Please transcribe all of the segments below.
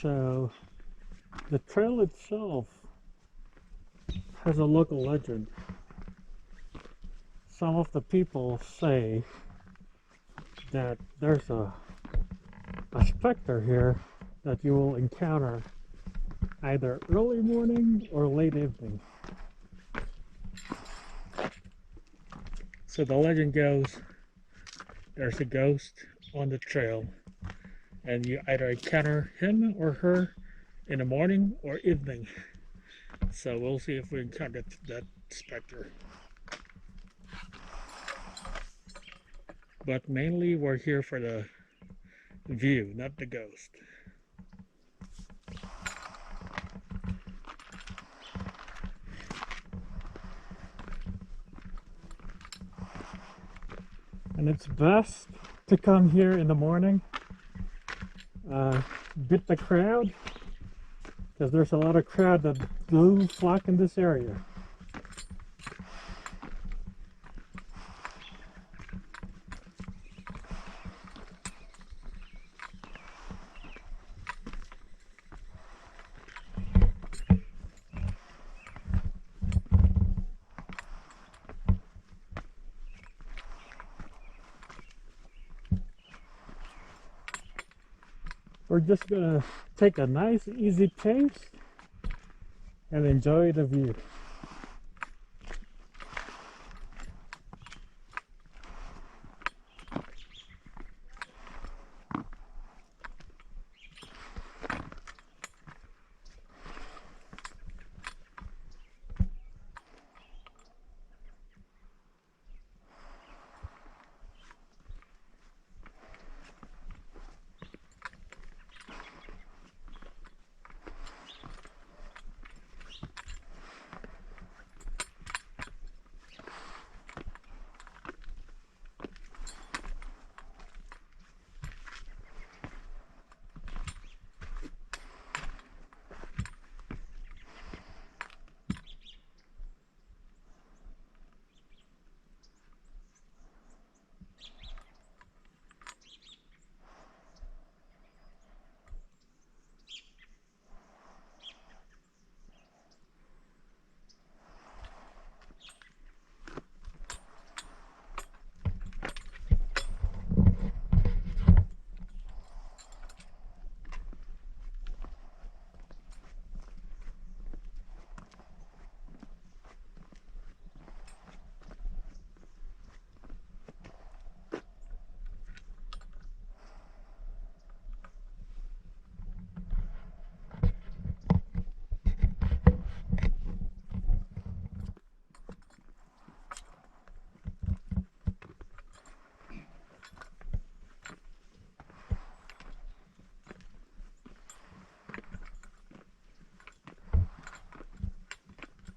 So the trail itself has a local legend. Some of the people say that there's a specter here that you will encounter either early morning or late evening. So the legend goes, there's a ghost on the trail, and you either encounter him or her in the morning or evening. So we'll see if we encounter that specter. But mainly we're here for the view, not the ghost. And it's best to come here in the morning, beat the crowd, because there's a lot of crowd that do flock in this area. We're just gonna take a nice easy pace and enjoy the view.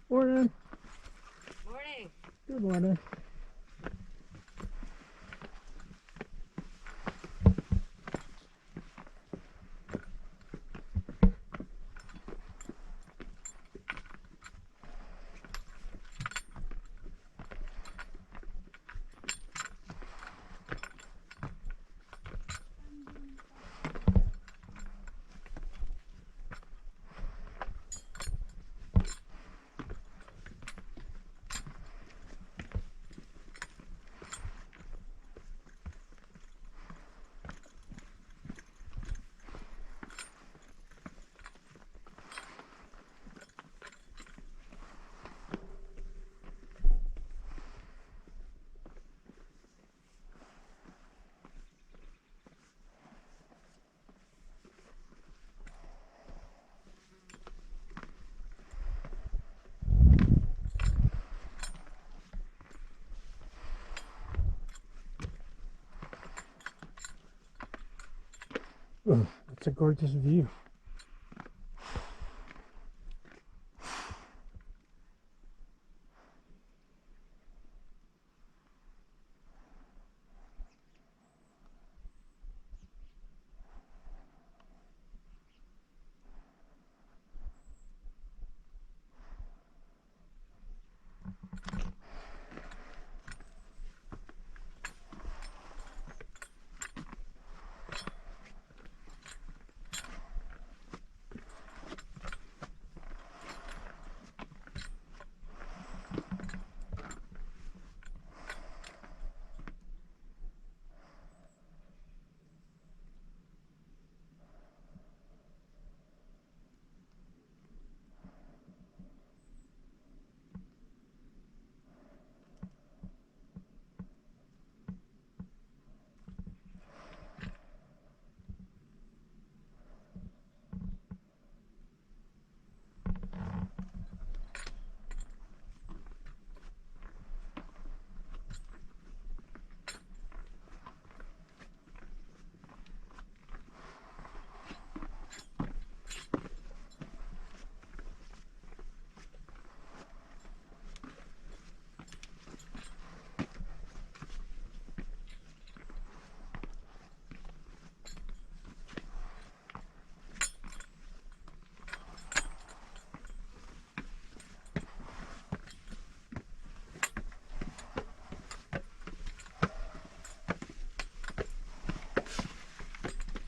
Morning. Morning. Good morning. Oh, that's a gorgeous view.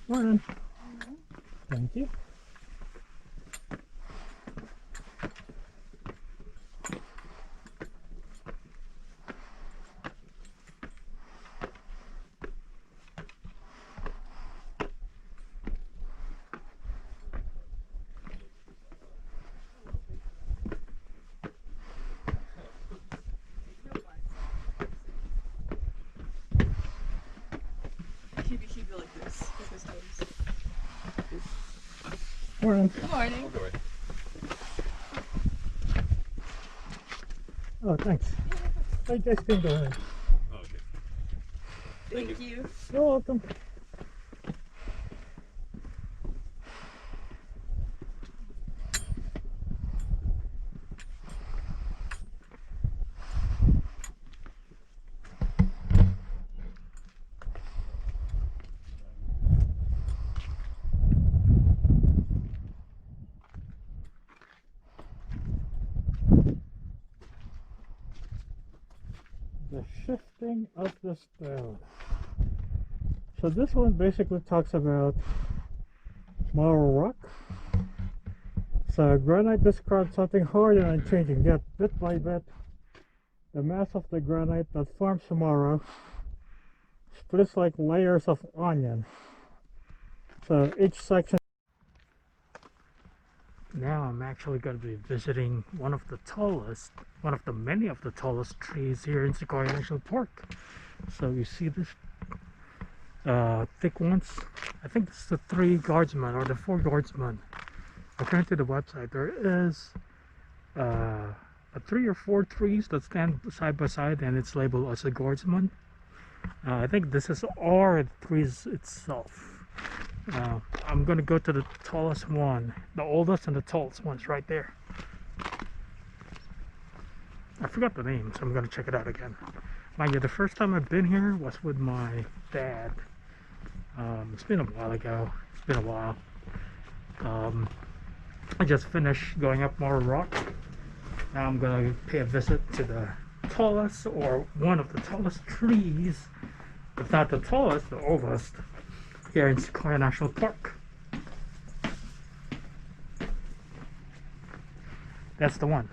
Morning. Thank you. Keep it like this. With his toes. Morning. Good morning. Oh, thanks. I just can go ahead. Oh, okay. Thank you. You're welcome. The shifting of the stone. So this one basically talks about Moro rock. So granite describes something harder and changing, yet bit by bit the mass of the granite that forms tomorrow splits like layers of onion. So each section. Now I'm actually going to be visiting one of the many of the tallest trees here in Sequoia National Park. So you see this thick ones. I think this is the 3 guardsmen or the 4 guardsmen. According to the website, there is a 3 or 4 trees that stand side by side, and it's labeled as a guardsman. I think this is all the trees itself. I'm gonna go to the tallest one, the oldest and the tallest one's right there. I forgot the name, so I'm gonna check it out again. Mind you, the first time I've been here was with my dad. It's been a while ago. It's been a while. I just finished going up Moro Rock. Now I'm gonna pay a visit to the tallest, or one of the tallest trees, if not the tallest, the oldest, here in Sequoia National Park. That's the one.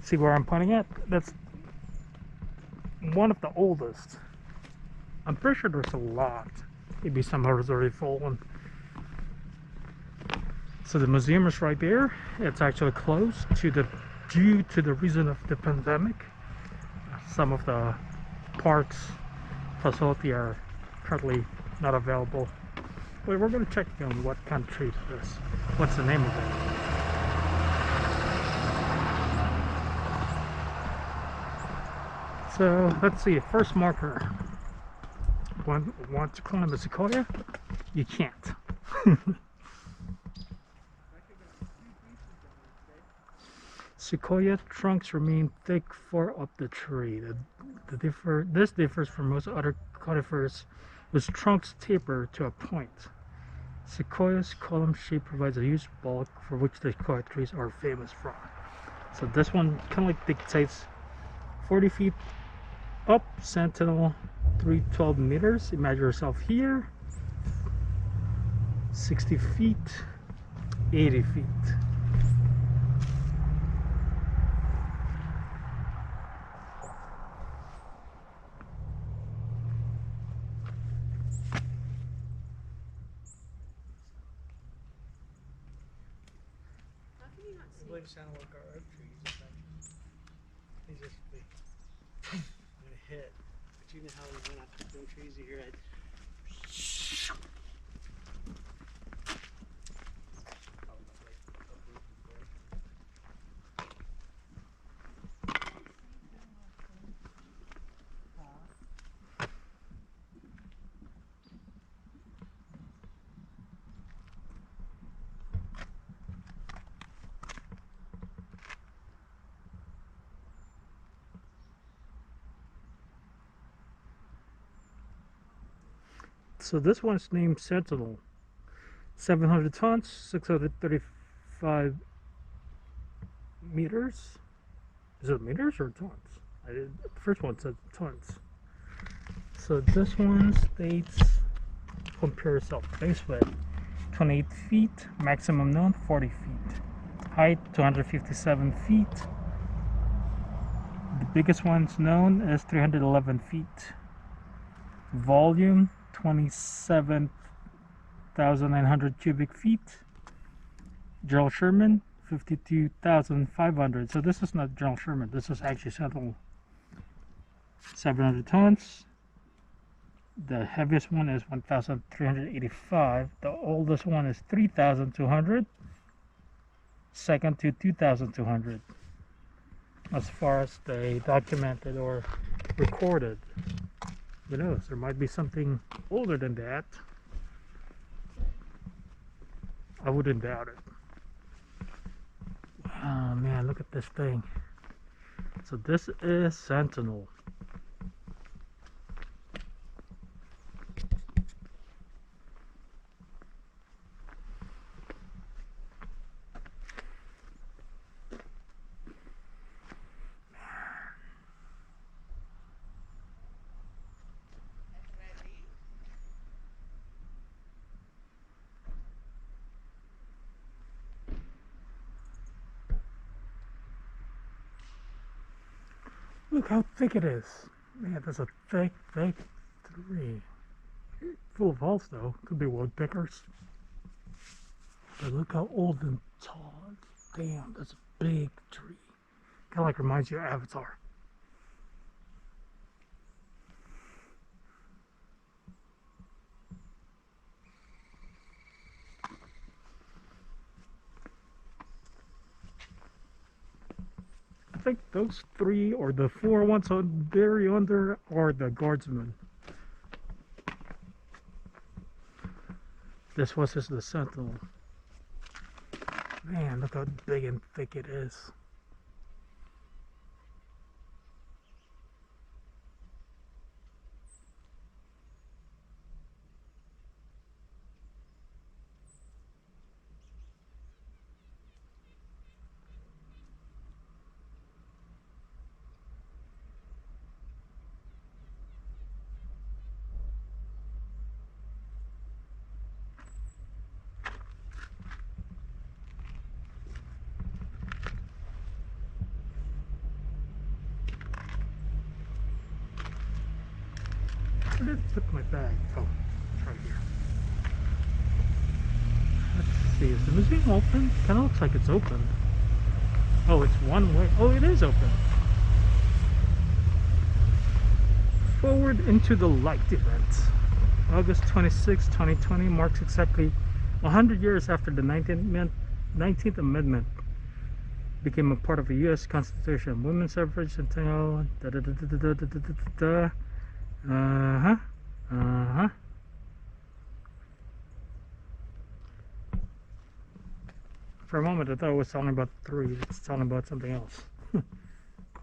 See where I'm pointing at? That's one of the oldest. I'm pretty sure there's a lot. Maybe some has already fallen. So the museum is right there. It's actually closed due to the reason of the pandemic. Some of the parks facility are currently not available. Wait, we're going to check on what kind of tree it is. What's the name of it? So let's see. First marker. Want to climb a sequoia? You can't. Sequoia trunks remain thick far up the tree. This differs from most other conifers, whose trunks taper to a point. Sequoia's column shape provides a huge bulk for which the sequoia trees are famous from. So this one kind of like dictates 40 feet up, sentinel, 312 meters. Imagine yourself here, 60 feet, 80 feet. I believe sound like our oak trees. They just when it hit. But you know how when I took them trees, you hear it. So this one's named Sentinel. 700 tons, 635 meters. Is it meters or tons? The first one said tons. So this one states compare yourself. Base width 28 feet, maximum known 40 feet, height 257 feet. The biggest ones known is 311 feet. Volume 27,900 cubic feet. Gerald Sherman 52,500. So this is not Gerald Sherman. This is actually Sentinel. 700 tons. The heaviest one is 1,385. The oldest one is 3,200. Second to 2,200. As far as they documented or recorded. Who knows? There might be something older than that. I wouldn't doubt it. Oh man, look at this thing. So this is Sentinel. Look how thick it is. Man, that's a thick tree. Full of holes though. Could be woodpeckers. But look how old and tall. Damn, that's a big tree. Kind of like reminds you of Avatar. I think those three or the four ones on very under are the guardsmen. This was just the Sentinel. Man, look how big and thick it is. Where did I put my bag? Oh, it's right here. Let's see, is the museum open? Kind of looks like it's open. Oh, it's one way. Oh, it is open. Forward into the Light event. August 26, 2020 marks exactly 100 years after the 19th Amendment became a part of the U.S. Constitution. Women's suffrage until For a moment I thought it was talking about 3. It's talking about something else.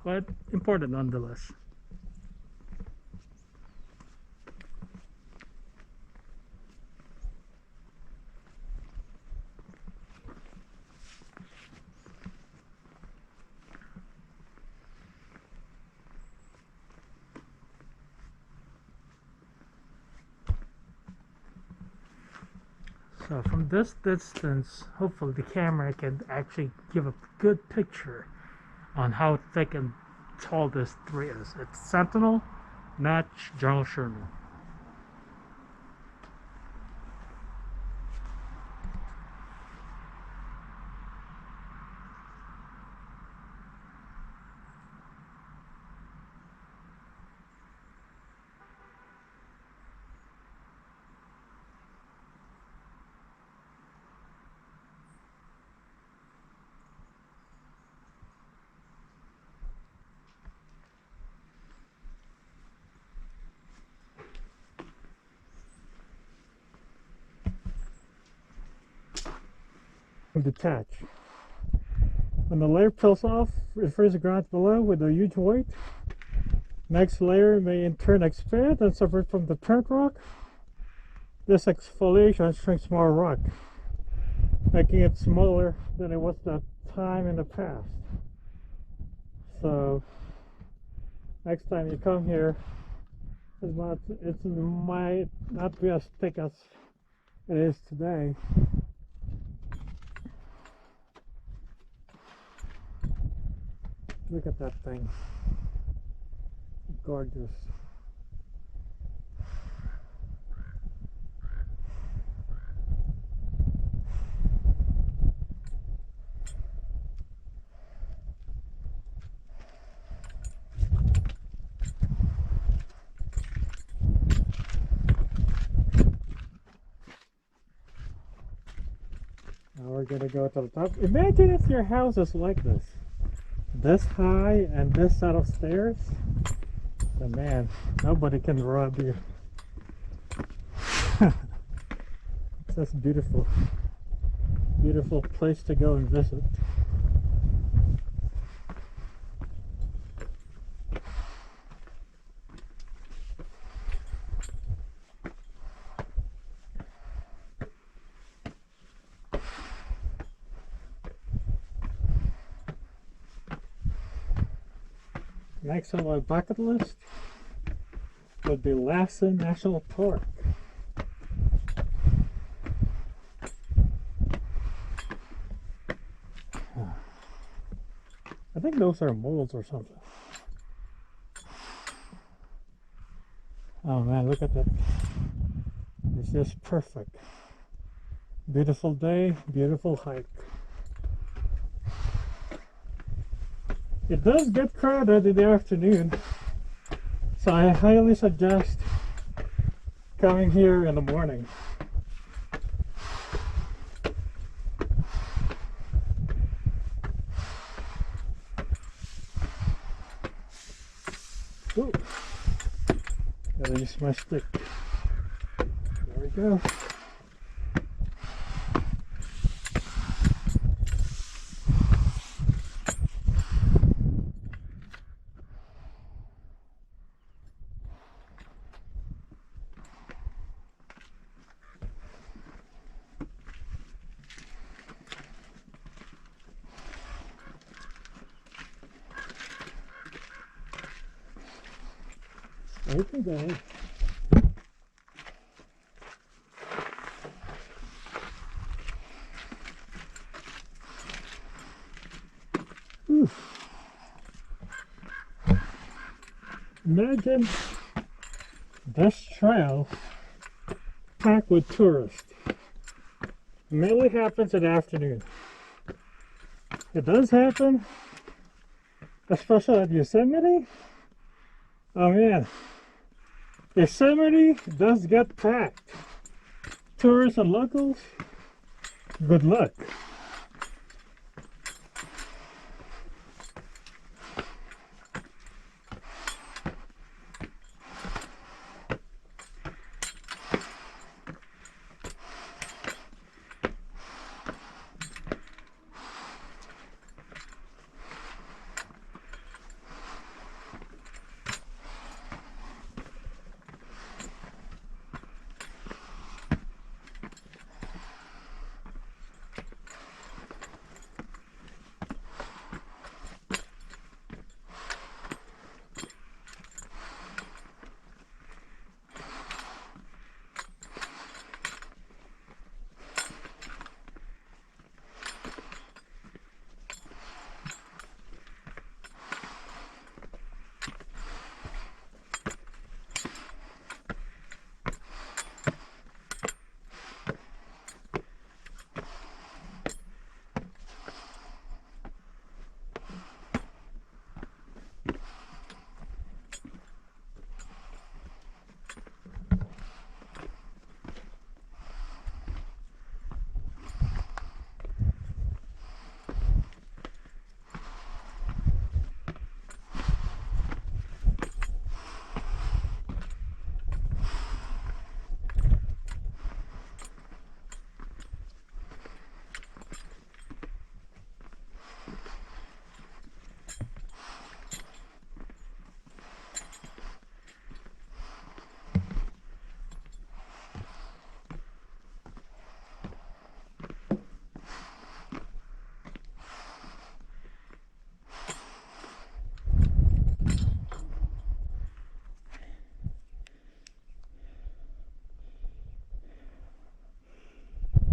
But important nonetheless. So from this distance, hopefully the camera can actually give a good picture on how thick and tall this tree is. It's Sentinel, not General Sherman. Detach. When the layer peels off, it frees the ground below with a huge weight. Next layer may in turn expand and separate from the parent rock. This exfoliation shrinks more rock, making it smaller than it was the time in the past. So next time you come here, It might not be as thick as it is today. Look at that thing. Gorgeous. Now we're gonna go to the top. Imagine if your house is like this high and this set of stairs. And man, nobody can rob you. It's just beautiful. Beautiful place to go and visit. Next on my bucket list would be Lassen National Park. I think those are moles or something. Oh man, look at that. It's just perfect. Beautiful day, beautiful hike. It does get crowded in the afternoon, so I highly suggest coming here in the morning. Ooh. Gotta use my stick. There we go. There we go. Imagine this trail packed with tourists. It mainly happens in the afternoon. It does happen, especially at Yosemite. Oh man, Yosemite does get packed. Tourists and locals, good luck.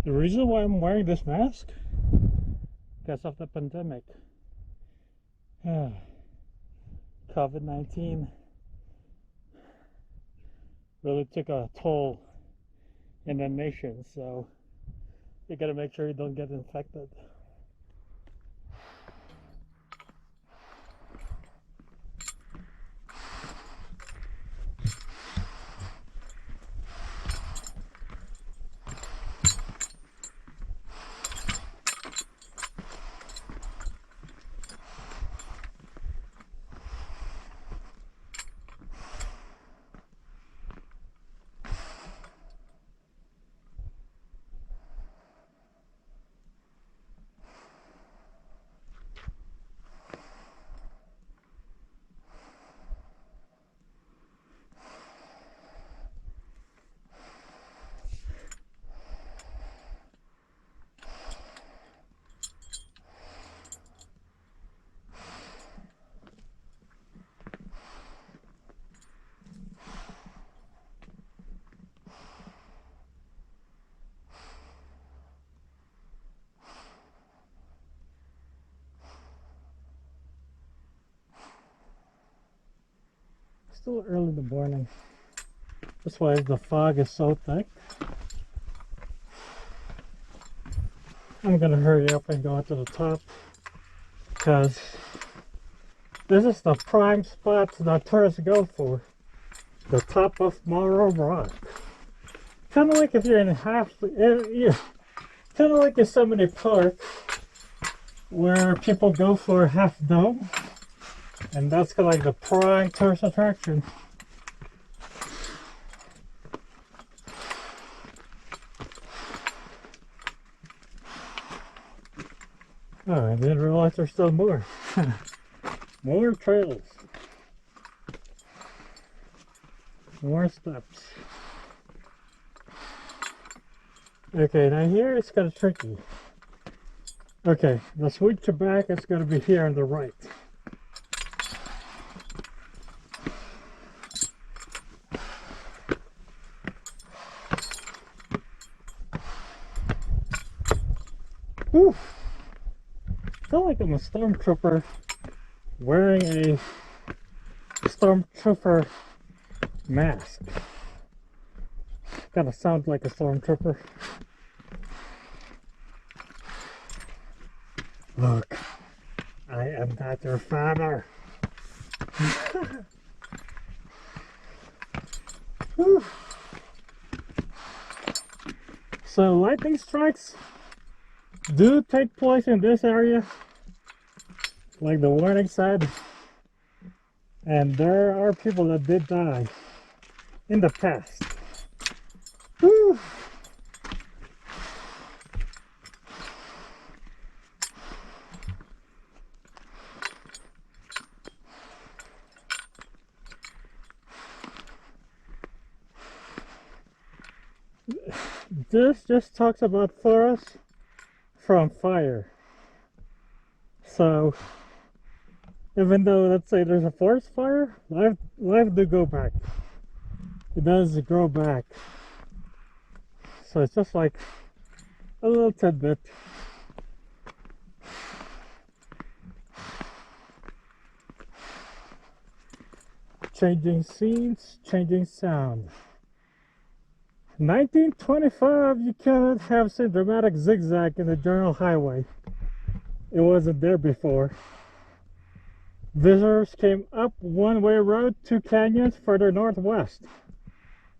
The reason why I'm wearing this mask, because of the pandemic. COVID-19 really took a toll in the nation, so you gotta make sure you don't get infected. Still early in the morning. That's why the fog is so thick. I'm gonna hurry up and go to the top because this is the prime spot that tourists go for. The top of Moro Rock. Kind of like if you're in kind of like Yosemite Park, where people go for Half Dome, and that's kind of like the prime tourist attraction. Oh, I didn't realize there's still more. More trails. More steps. Okay, now here it's kind of tricky. Okay, the switch back is going to be here on the right. Whew. I feel like I'm a stormtrooper wearing a stormtrooper mask. Kind of sounds like a stormtrooper. Look, I am not your father. So lightning strikes do take place in this area, like the warning said, and there are people that did die in the past. Whew. This just talks about forests from fire. So even though, let's say, there's a forest fire, life do go back. It does grow back. So it's just like a little tidbit. Changing scenes, changing sound. 1925, you cannot have seen dramatic zigzag in the General Highway. It wasn't there before. Visitors came up one-way road 2 canyons further northwest.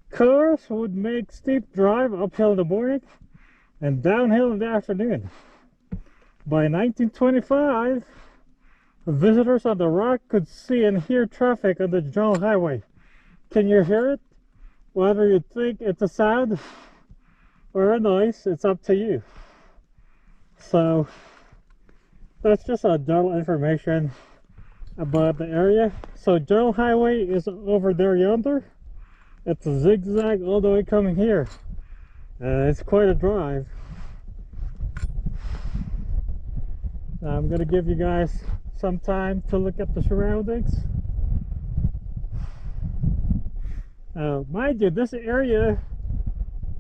Cars would make steep drive uphill in the morning and downhill in the afternoon. By 1925, visitors on the rock could see and hear traffic on the General Highway. Can you hear it? Whether you think it's a sound or a noise, it's up to you. So that's just a general information about the area. So General Highway is over there yonder. It's a zigzag all the way coming here. It's quite a drive. I'm gonna give you guys some time to look at the surroundings. Mind you, this area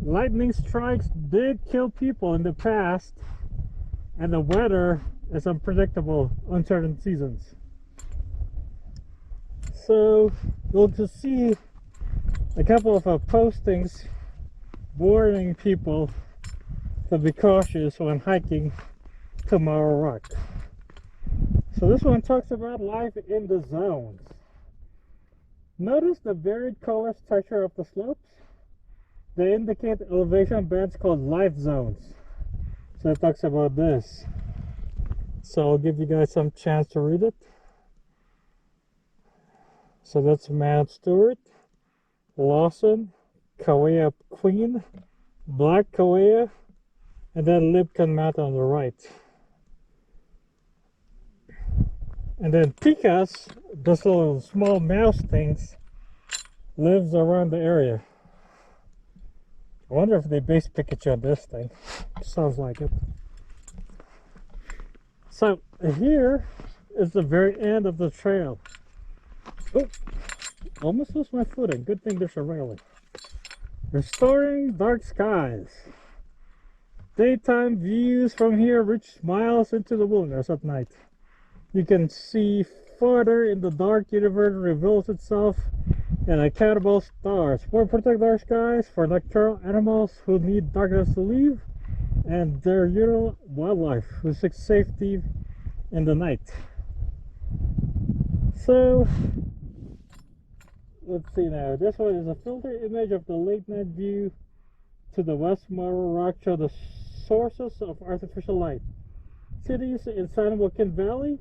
lightning strikes did kill people in the past, and the weather is unpredictable on certain seasons. So we'll just see a couple of postings warning people to be cautious when hiking to Moro Rock. So this one talks about life in the zones. Notice the varied colors texture of the slopes. They indicate elevation bands called life zones. So it talks about this. So I'll give you guys some chance to read it. So that's Mount Stewart, Lawson, Kauai Queen, Black Kauai, and then Lipton Mountain on the right. And then Picas, this little small mouse things, lives around the area. I wonder if they base Pikachu on this thing. Sounds like it. So here is the very end of the trail. Oh, almost lost my footing. Good thing there's a railing. Restoring dark skies. Daytime views from here reach miles into the wilderness at night. You can see further in the dark universe reveals itself in uncountable stars. For protect dark skies for nocturnal animals who need darkness to live, and their usual wildlife who seek safety in the night. So let's see now. This one is a filtered image of the late night view to the west. Moro Rock show the sources of artificial light. Cities in San Joaquin Valley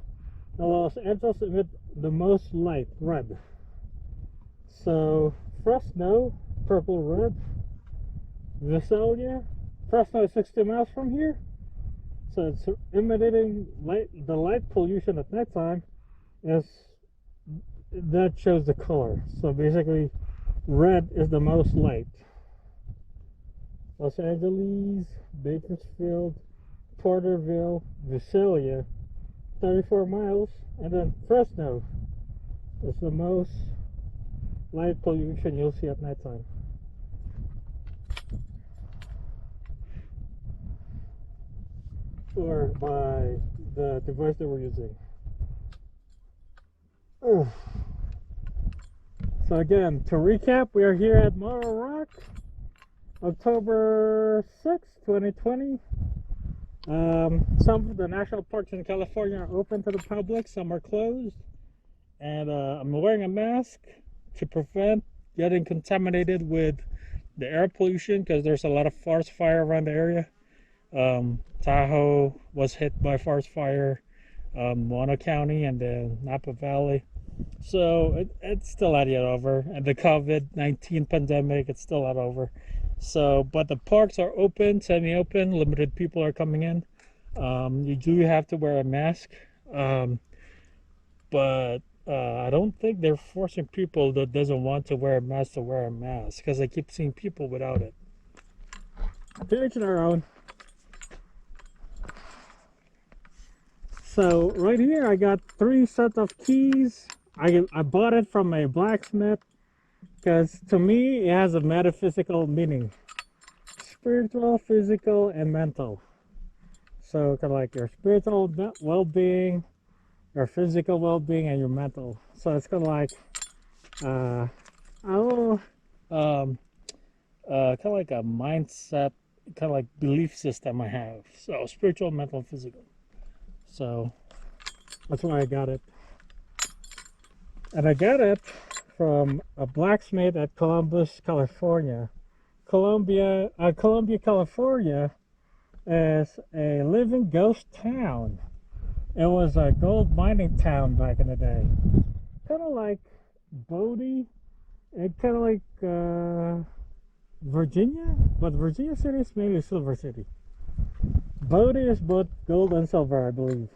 and Los Angeles emit the most light, red. So Fresno, purple red. Visalia, Fresno is 60 miles from here, so it's emitting light. The light pollution at nighttime is that shows the color. So basically, red is the most light. Los Angeles, Bakersfield, Porterville, Visalia, 34 miles, and then Fresno is the most light pollution you'll see at nighttime. Or by the device that we're using. So again, to recap, we are here at Moro Rock, October 6th, 2020. Some of the national parks in California are open to the public, some are closed. And I'm wearing a mask to prevent getting contaminated with the air pollution, because there's a lot of forest fire around the area. Tahoe was hit by forest fire, Mono County, and then Napa Valley. So it's still not yet over. And the COVID-19 pandemic, it's still not over. So, but the parks are open, semi-open, limited people are coming in. You do have to wear a mask. But I don't think they're forcing people that doesn't want to wear a mask to wear a mask, because I keep seeing people without it. To each their own. So right here I got 3 sets of keys. I bought it from a blacksmith because to me it has a metaphysical meaning. Spiritual, physical, and mental. So kind of like your spiritual well-being, your physical well-being, and your mental. So it's kind of like a little kind of like a mindset, kind of like belief system I have. So spiritual, mental, physical. So that's why I got it. And I got it from a blacksmith at Columbus, California. Columbia, California is a living ghost town. It was a gold mining town back in the day. Kind of like Bodie, and kind of like Virginia, but Virginia City is mainly Silver City. Bodie is both gold and silver, I believe.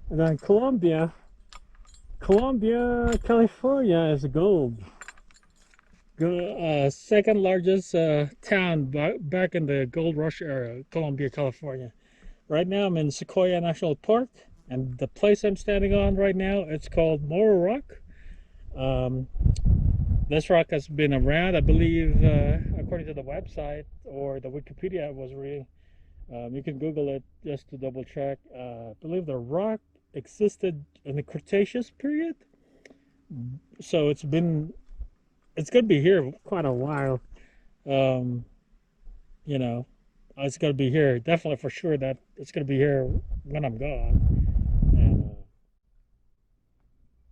And then Columbia, California is gold. Second largest town back in the gold rush era, Columbia, California. Right now I'm in Sequoia National Park, and the place I'm standing on right now, it's called Moro Rock. This rock has been around, I believe, according to the website or the Wikipedia was reading. You can Google it just to double check. I believe the rock existed in the Cretaceous period, so it's going to be here quite a while. Um, you know, it's going to be here definitely for sure that it's going to be here when I'm gone. And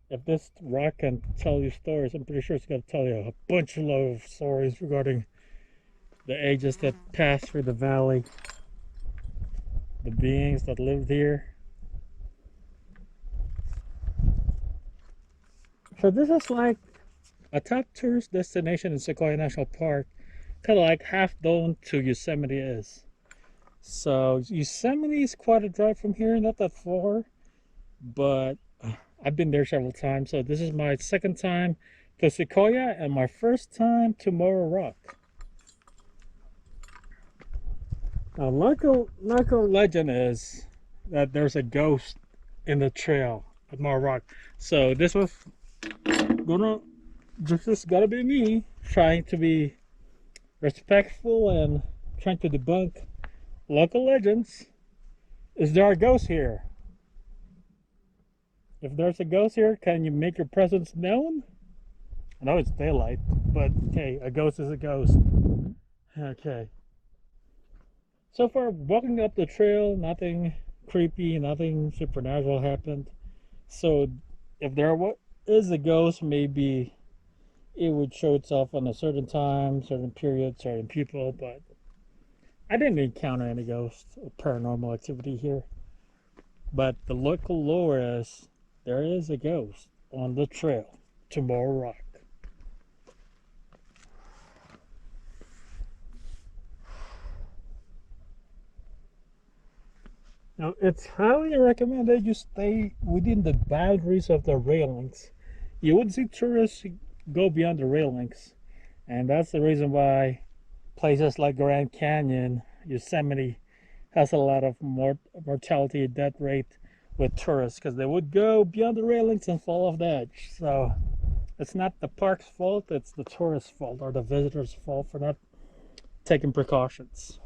if this rock can tell you stories, I'm pretty sure it's going to tell you a bunch of stories regarding the ages that passed through the valley, the beings that lived here. So this is like a top tourist destination in Sequoia National Park, kind of like half dome to Yosemite is. So Yosemite is quite a drive from here, not that far, but I've been there several times. So this is my second time to Sequoia and my first time to Moro Rock. Now, local legend is that there's a ghost in the trail at Moro Rock. So this was gonna this is gotta be me trying to be respectful and trying to debunk local legends. Is there a ghost here? If there's a ghost here, can you make your presence known? I know it's daylight, but hey, a ghost is a ghost. Okay. So far, walking up the trail, nothing creepy, nothing supernatural happened. So, if there is a ghost, maybe it would show itself on a certain time, certain period, certain people, but I didn't encounter any ghosts or paranormal activity here. But the local lore is there is a ghost on the trail to Moro Rock. Now, it's highly recommended you stay within the boundaries of the railings. You wouldn't see tourists go beyond the railings, and that's the reason why places like Grand Canyon, Yosemite has a lot of mortality death rate with tourists because they would go beyond the railings and fall off the edge. So it's not the park's fault, it's the tourist's fault or the visitor's fault for not taking precautions.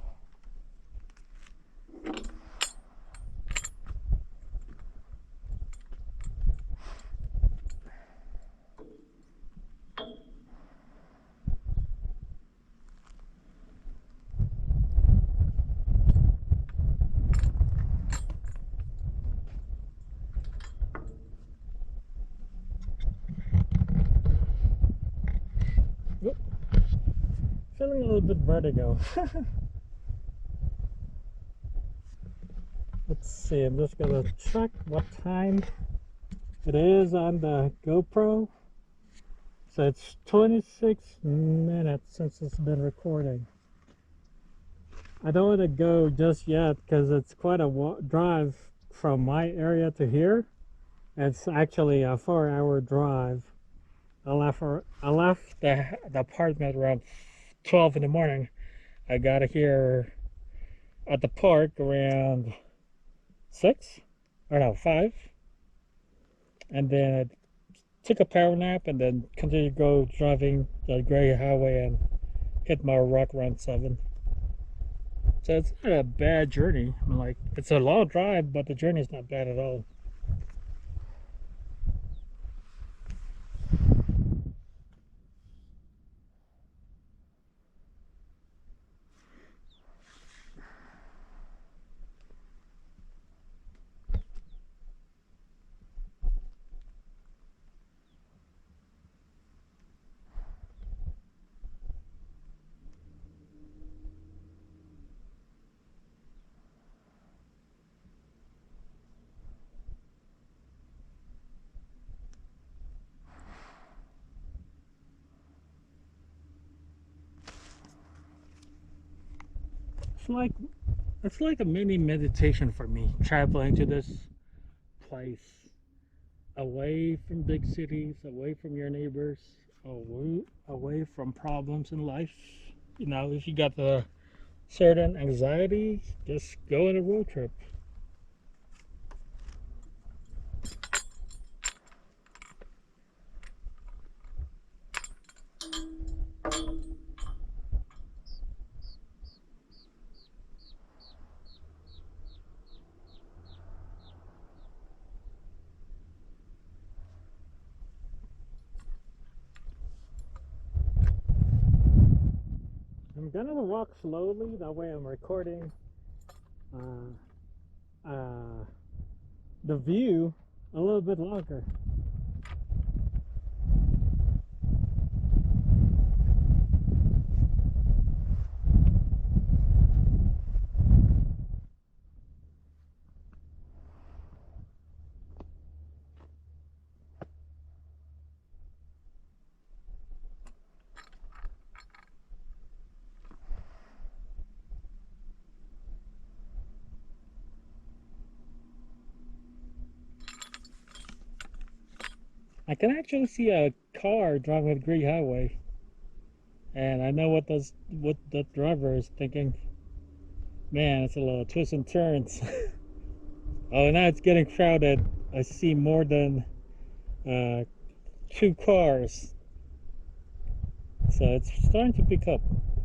Oop, feeling a little bit vertigo. Let's see, I'm just gonna check what time it is on the GoPro. So it's 26 minutes since it's been recording. I don't want to go just yet because it's quite a drive from my area to here. It's actually a 4-hour drive. I left the apartment around 12 in the morning. I got here at the park around 6 or no 5, and then I took a power nap and then continued to go driving the Gray Highway and hit my rock around 7. So it's not a bad journey. I mean, like, it's a long drive, but the journey is not bad at all. It's like it's like a mini meditation for me, traveling to this place, away from big cities, away from your neighbors, away from problems in life. You know, if you got the certain anxiety, just go on a road trip. I'm gonna walk slowly, that way I'm recording the view a little bit longer. I can actually see a car driving the Green Highway, and I know what the driver is thinking. Man, it's a little twists and turns. Oh, now it's getting crowded. I see more than uh, 2 cars, so it's starting to pick up.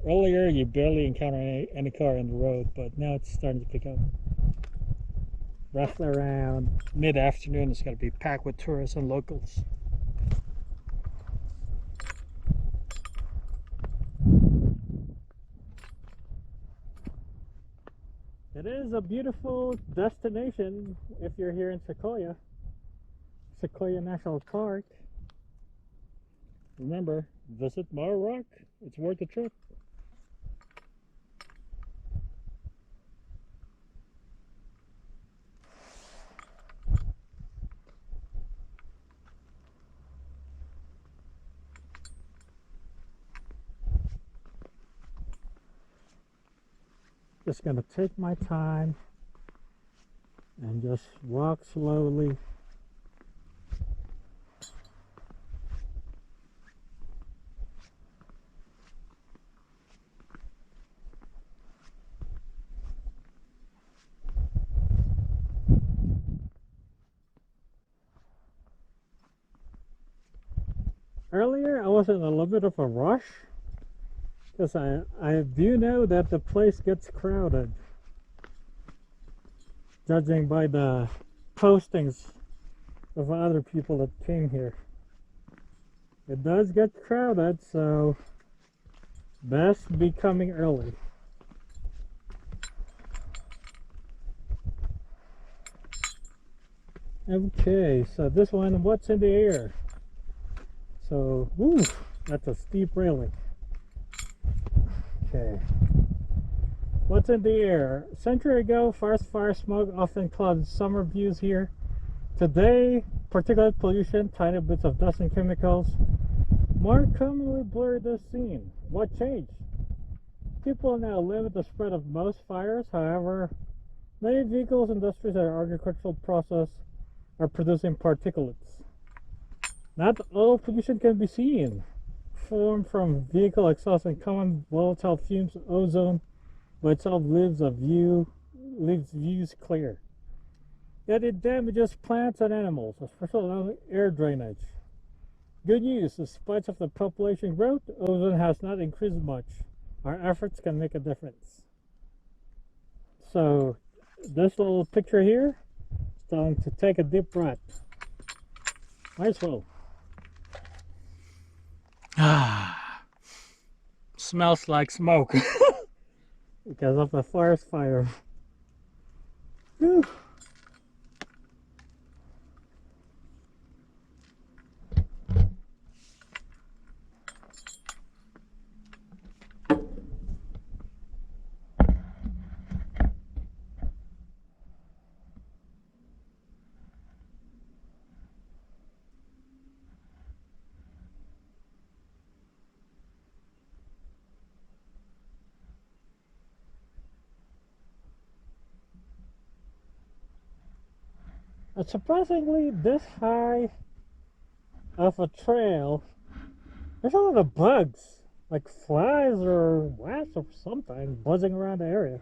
Earlier, you barely encountered any car on the road, but now it's starting to pick up. Roughly around mid-afternoon, it's going to be packed with tourists and locals. It is a beautiful destination if you're here in Sequoia National Park. Remember, visit Moro. It's worth the trip. Just gonna take my time and just walk slowly. Earlier I was in a little bit of a rush because I do know that the place gets crowded, judging by the postings of other people that came here. It does get crowded, so best be coming early. Okay, so this one, what's in the air? So, woo, that's a steep railing. Okay. What's in the air? A century ago, forest fire smoke often clouded summer views here. Today, particulate pollution, tiny bits of dust and chemicals more commonly blur the scene. What changed? People now limit the spread of most fires. However, many vehicles, industries, and agricultural process are producing particulates. Not all pollution can be seen. Formed from vehicle exhaust and common volatile fumes, ozone by itself leaves views clear. Yet it damages plants and animals, especially along air drainage. Good news, despite of the population growth, ozone has not increased much. Our efforts can make a difference. So, this little picture here is telling to take a deep breath. Might as well. Smells like smoke because of the forest fire. Whew. Surprisingly, this high of a trail, there's a lot of bugs, like flies or wasps or something, buzzing around the area.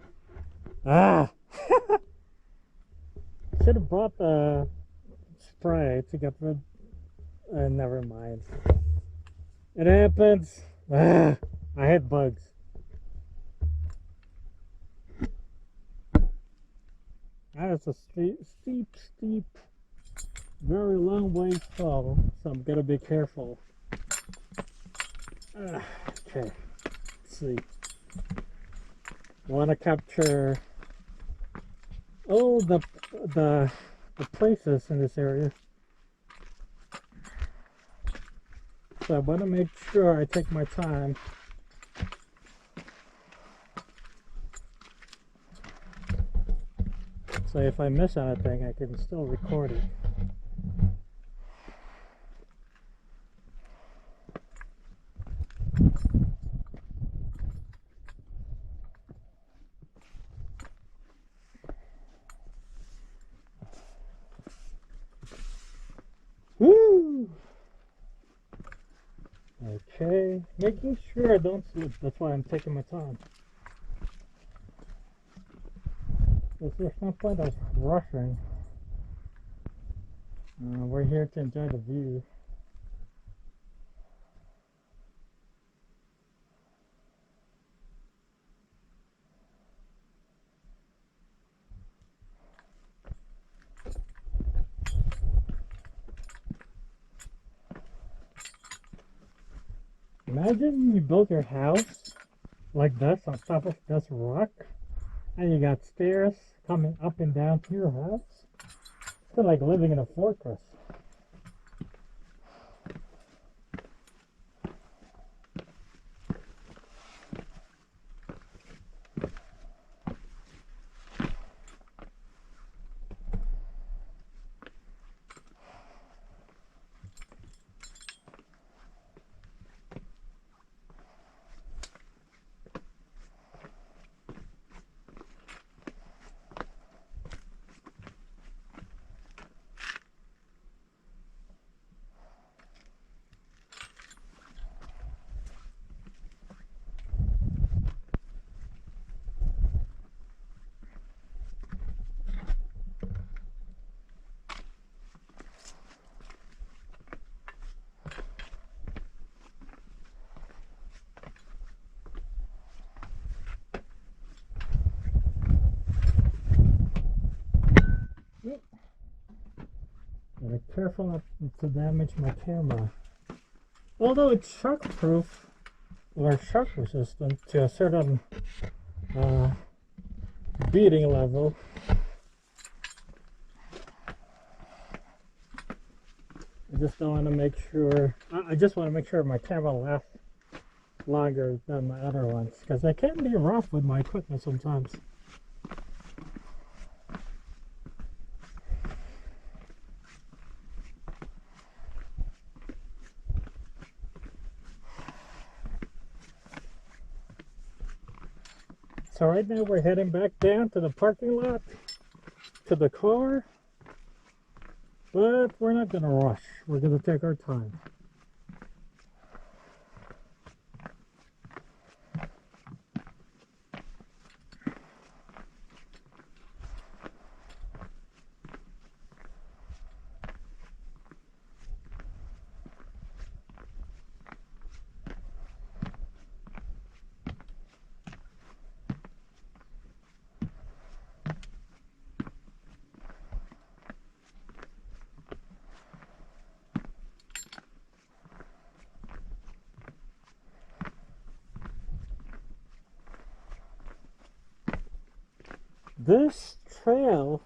Should have brought the spray to get rid. Never mind. It happens. I hate bugs. That is a steep, very long way to fall, so I'm gonna be careful. Okay, let's see. Want to capture all the places in this area. So I want to make sure I take my time. So if I miss anything, I can still record it. Woo! Okay, making sure I don't slip. That's why I'm taking my time. There's no point of rushing. We're here to enjoy the view. Imagine you built your house like this on top of this rock, and you got stairs coming up and down to your house. It's like living in a fortress. Be careful not to damage my camera. Although it's shockproof or shock resistant to a certain beating level. I just don't want to make sure. I just want to make sure my camera lasts longer than my other ones, because I can be rough with my equipment sometimes. So right now we're heading back down to the parking lot, to the car, but we're not going to rush. We're going to take our time. This trail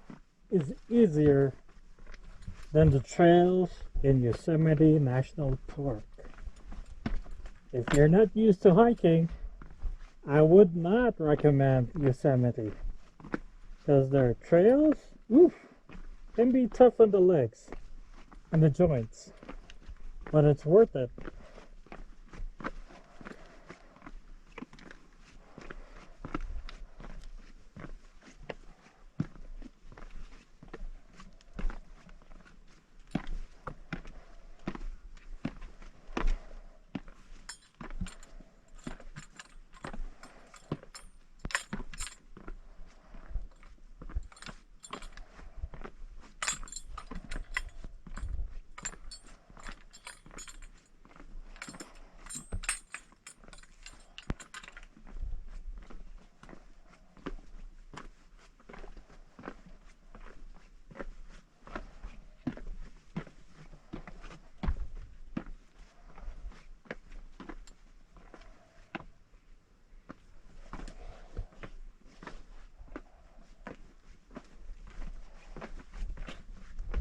is easier than the trails in Yosemite National Park. If you're not used to hiking, I would not recommend Yosemite, because their trails, oof, can be tough on the legs and the joints, but it's worth it.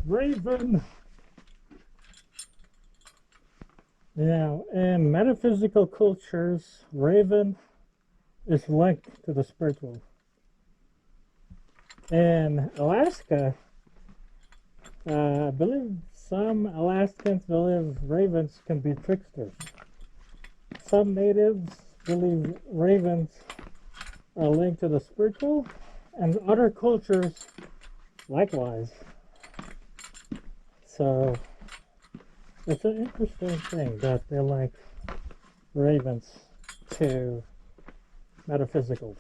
Raven. Now, in metaphysical cultures, raven is linked to the spiritual. In Alaska, I believe some Alaskans believe ravens can be tricksters. Some natives believe ravens are linked to the spiritual, and other cultures likewise. So it's an interesting thing that they link ravens to metaphysicals.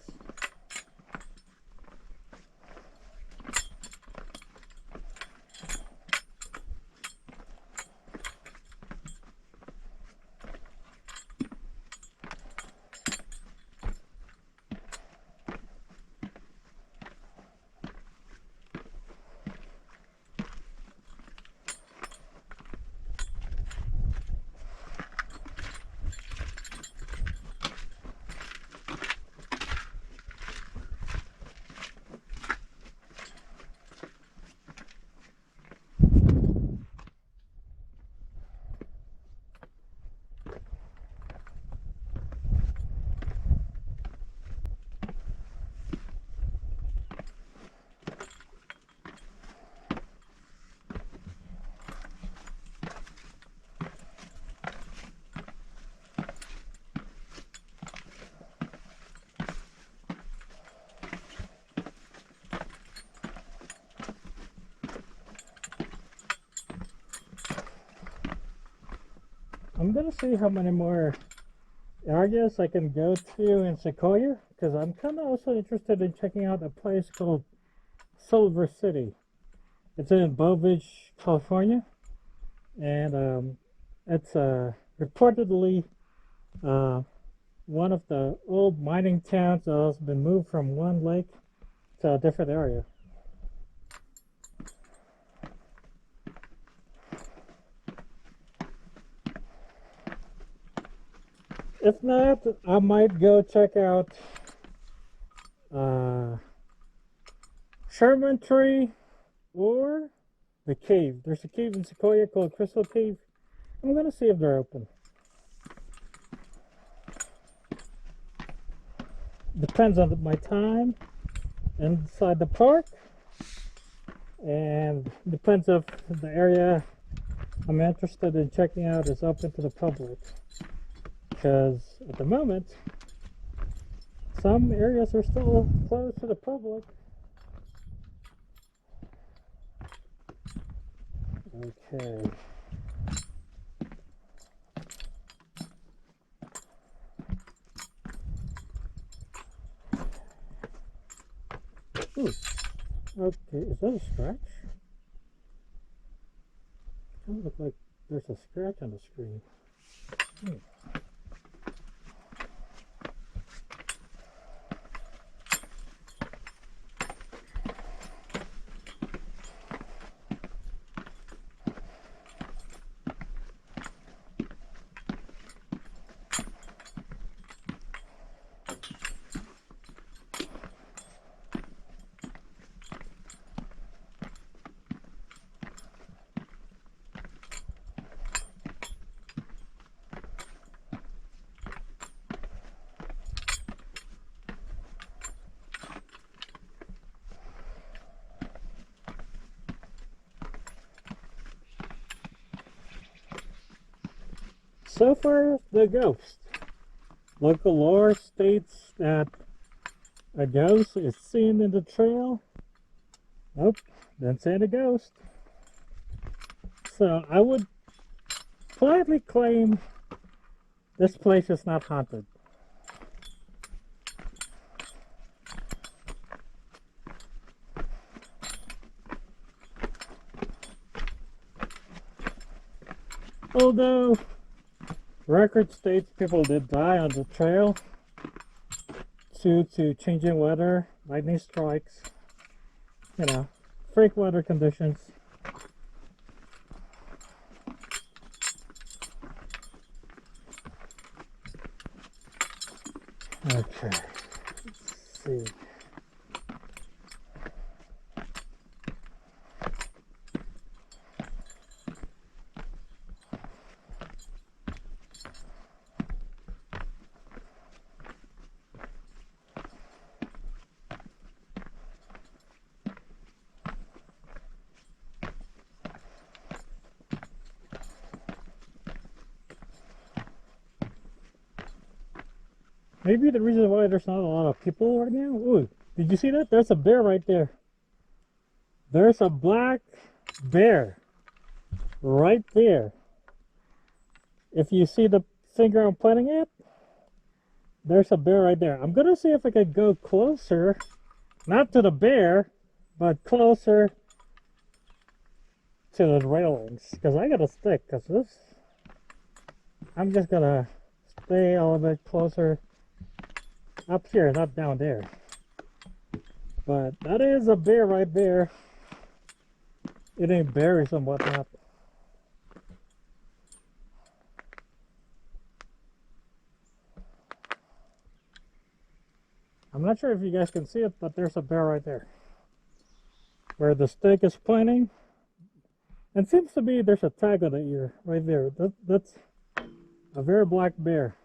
I'm gonna see how many more areas I can go to in Sequoia, because I'm kind of also interested in checking out a place called Silver City. It's in Bovage, California, and it's reportedly one of the old mining towns that has been moved from one lake to a different area. If not, I might go check out Sherman Tree or the cave. There's a cave in Sequoia called Crystal Cave. I'm gonna see if they're open. Depends on my time inside the park, and depends if the area I'm interested in checking out is open to the public. Because at the moment, some areas are still closed to the public. Okay. Ooh. Okay, is that a scratch? It doesn't look like there's a scratch on the screen. So far, the ghost. Local lore states that a ghost is seen in the trail. Nope, didn't say a ghost. So I would politely claim this place is not haunted. Although record states people did die on the trail due to changing weather, lightning strikes, freak weather conditions. Okay, let's see. Maybe the reason why there's not a lot of people right now. Ooh, did you see that? There's a bear right there. There's a black bear right there. If you see the finger I'm pointing at, there's a bear right there. I'm gonna see if I can go closer, not to the bear, but closer to the railings, because I got a stick. Because this, I'm just gonna stay a little bit closer up here, not down there. But that is a bear right there, eating berries and whatnot. I'm not sure if you guys can see it, but there's a bear right there, where the stick is pointing. It seems to be there's a tag on the ear right there. That's a very black bear.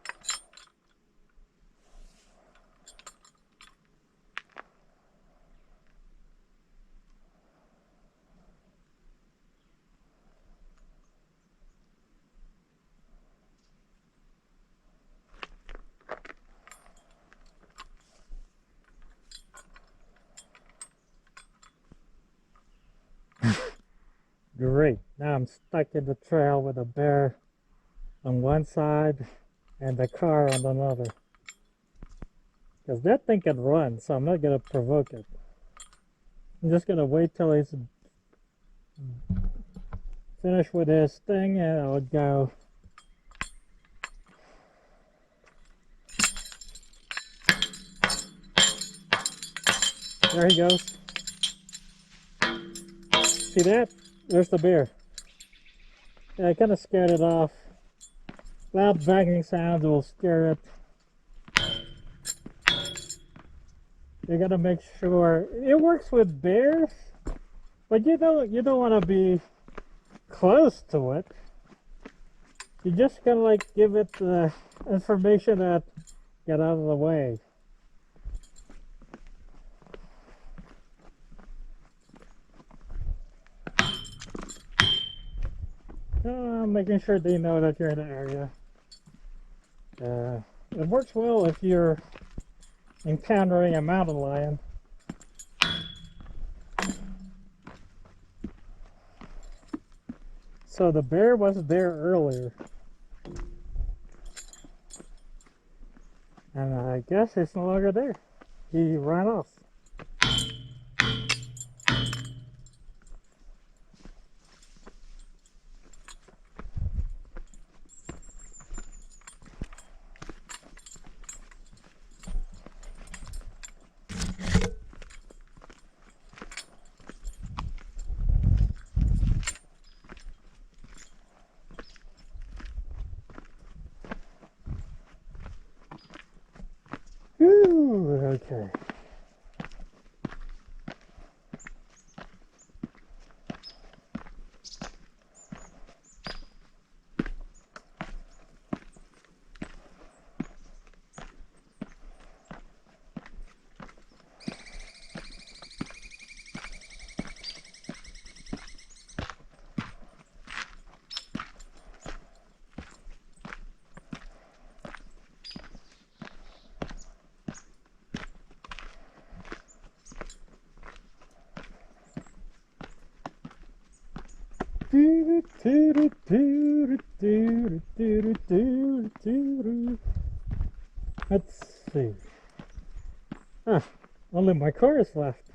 Great. Now I'm stuck in the trail with a bear on one side and the car on another. Because that thing can run, so I'm not going to provoke it. I'm just going to wait till he's finished with his thing and I'll go. There he goes. See that? There's the bear. Yeah, I kind of scared it off. Loud banging sounds will scare it. You gotta make sure it works with bears, but you don't want to be close to it. You just gotta like give it the information that get out of the way. Making sure they know that you're in the area. It works well if you're encountering a mountain lion. So the bear was there earlier. And I guess it's no longer there. He ran off. Whew, okay. Let's see. Only my car is left.